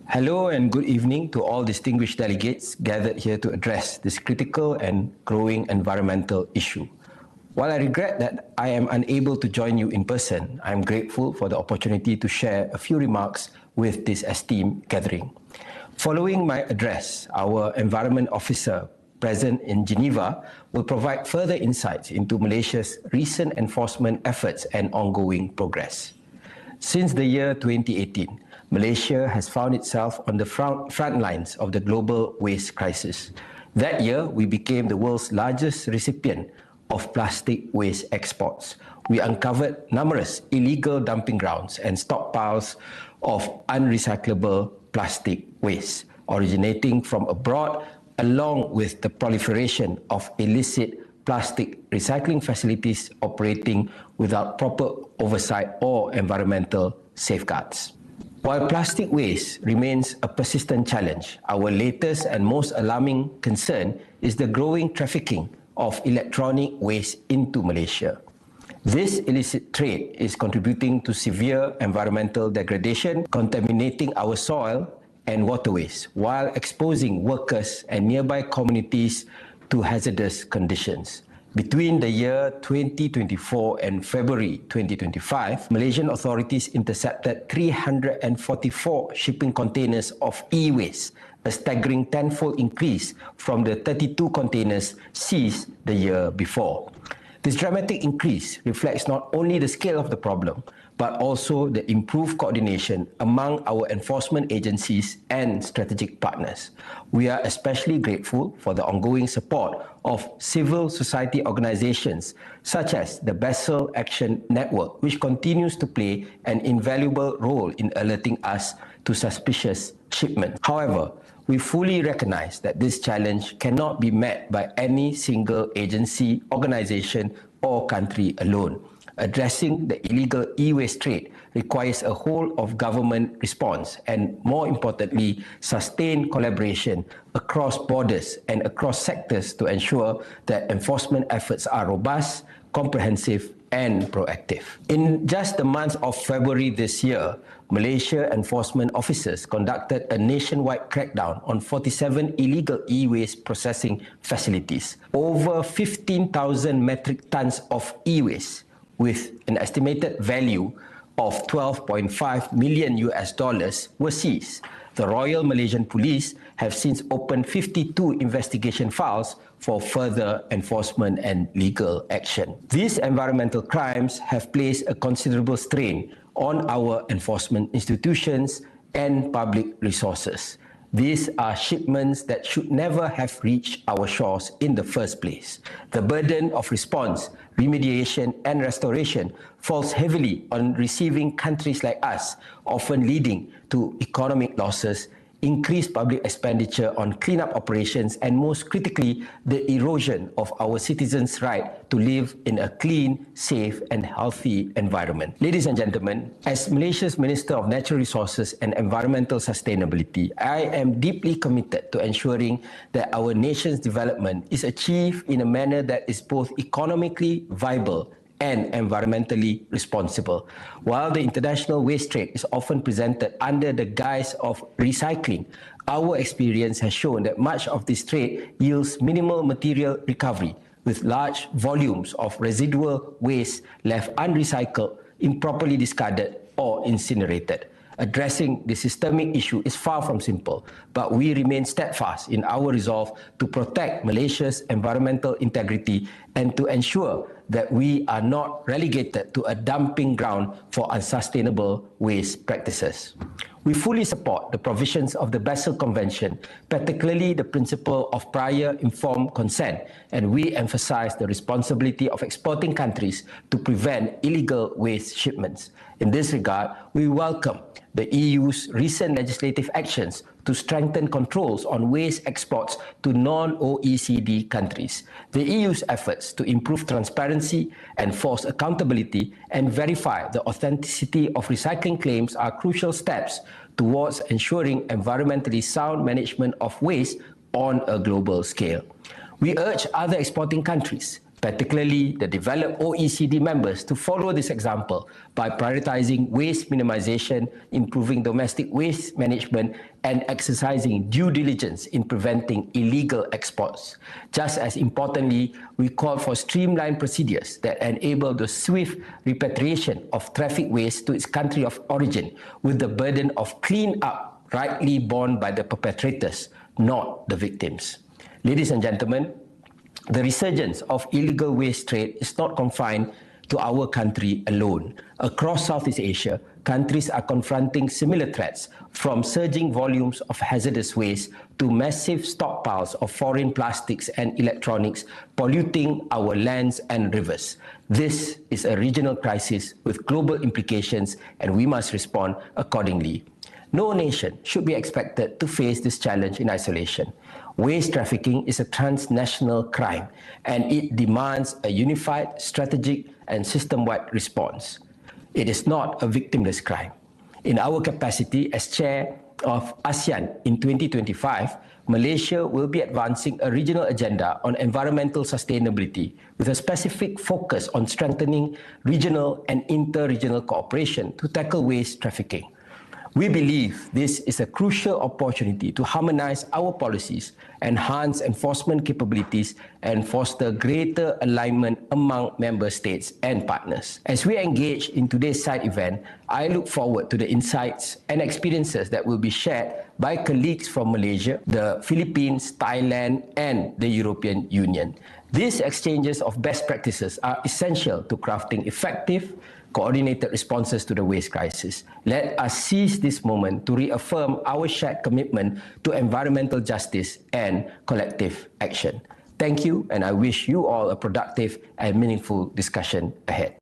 Hello and good evening to all distinguished delegates gathered here to address this critical and growing environmental issue. While I regret that I am unable to join you in person, I am grateful for the opportunity to share a few remarks with this esteemed gathering. Following my address, our Environment Officer present in Geneva will provide further insights into Malaysia's recent enforcement efforts and ongoing progress. Since the year 2018, Malaysia has found itself on the front lines of the global waste crisis. That year, we became the world's largest recipient of plastic waste exports. We uncovered numerous illegal dumping grounds and stockpiles of unrecyclable plastic waste originating from abroad, along with the proliferation of illicit plastic recycling facilities operating without proper oversight or environmental safeguards. While plastic waste remains a persistent challenge, our latest and most alarming concern is the growing trafficking of electronic waste into Malaysia. This illicit trade is contributing to severe environmental degradation, contaminating our soil and waterways, while exposing workers and nearby communities to hazardous conditions. Between the year 2024 and February 2025, Malaysian authorities intercepted 344 shipping containers of e-waste, a staggering tenfold increase from the 32 containers seized the year before. This dramatic increase reflects not only the scale of the problem, but also the improved coordination among our enforcement agencies and strategic partners. We are especially grateful for the ongoing support of civil society organizations such as the Basel Action Network, which continues to play an invaluable role in alerting us to suspicious shipments. However, we fully recognize that this challenge cannot be met by any single agency, organization, or country alone. Addressing the illegal e-waste trade requires a whole-of-government response and, more importantly, sustained collaboration across borders and across sectors to ensure that enforcement efforts are robust, comprehensive, and proactive. In just the month of February this year, Malaysia enforcement officers conducted a nationwide crackdown on 47 illegal e-waste processing facilities. Over 15,000 metric tons of e-waste with an estimated value of $12.5 million were seized. The Royal Malaysian Police have since opened 52 investigation files for further enforcement and legal action. These environmental crimes have placed a considerable strain on our enforcement institutions and public resources. These are shipments that should never have reached our shores in the first place. The burden of response, remediation, and restoration falls heavily on receiving countries like us, often leading to economic losses, increased public expenditure on cleanup operations, and most critically, the erosion of our citizens' right to live in a clean, safe, and healthy environment. Ladies and gentlemen, as Malaysia's Minister of Natural Resources and Environmental Sustainability, I am deeply committed to ensuring that our nation's development is achieved in a manner that is both economically viable and environmentally responsible. While the international waste trade is often presented under the guise of recycling, our experience has shown that much of this trade yields minimal material recovery, with large volumes of residual waste left unrecycled, improperly discarded, or incinerated. Addressing the systemic issue is far from simple, but we remain steadfast in our resolve to protect Malaysia's environmental integrity and to ensure that we are not relegated to a dumping ground for unsustainable waste practices. We fully support the provisions of the Basel Convention, particularly the principle of prior informed consent, and we emphasize the responsibility of exporting countries to prevent illegal waste shipments. In this regard, we welcome the EU's recent legislative actions to strengthen controls on waste exports to non-OECD countries. The EU's efforts to improve transparency, enforce accountability, and verify the authenticity of recycling claims are crucial steps towards ensuring environmentally sound management of waste on a global scale. We urge other exporting countries, particularly the developed OECD members, to follow this example by prioritizing waste minimization, improving domestic waste management, and exercising due diligence in preventing illegal exports. Just as importantly, we call for streamlined procedures that enable the swift repatriation of traffic waste to its country of origin, with the burden of clean-up rightly borne by the perpetrators, not the victims. Ladies and gentlemen, the resurgence of illegal waste trade is not confined to our country alone. Across Southeast Asia, countries are confronting similar threats, from surging volumes of hazardous waste to massive stockpiles of foreign plastics and electronics polluting our lands and rivers. This is a regional crisis with global implications, and we must respond accordingly. No nation should be expected to face this challenge in isolation. Waste trafficking is a transnational crime, and it demands a unified, strategic, and system-wide response. It is not a victimless crime. In our capacity as chair of ASEAN in 2025, Malaysia will be advancing a regional agenda on environmental sustainability with a specific focus on strengthening regional and inter-regional cooperation to tackle waste trafficking. We believe this is a crucial opportunity to harmonize our policies, enhance enforcement capabilities, and foster greater alignment among member states and partners. As we engage in today's side event, I look forward to the insights and experiences that will be shared by colleagues from Malaysia, the Philippines, Thailand, and the European Union. These exchanges of best practices are essential to crafting effective, coordinated responses to the waste crisis. Let us seize this moment to reaffirm our shared commitment to environmental justice and collective action. Thank you, and I wish you all a productive and meaningful discussion ahead.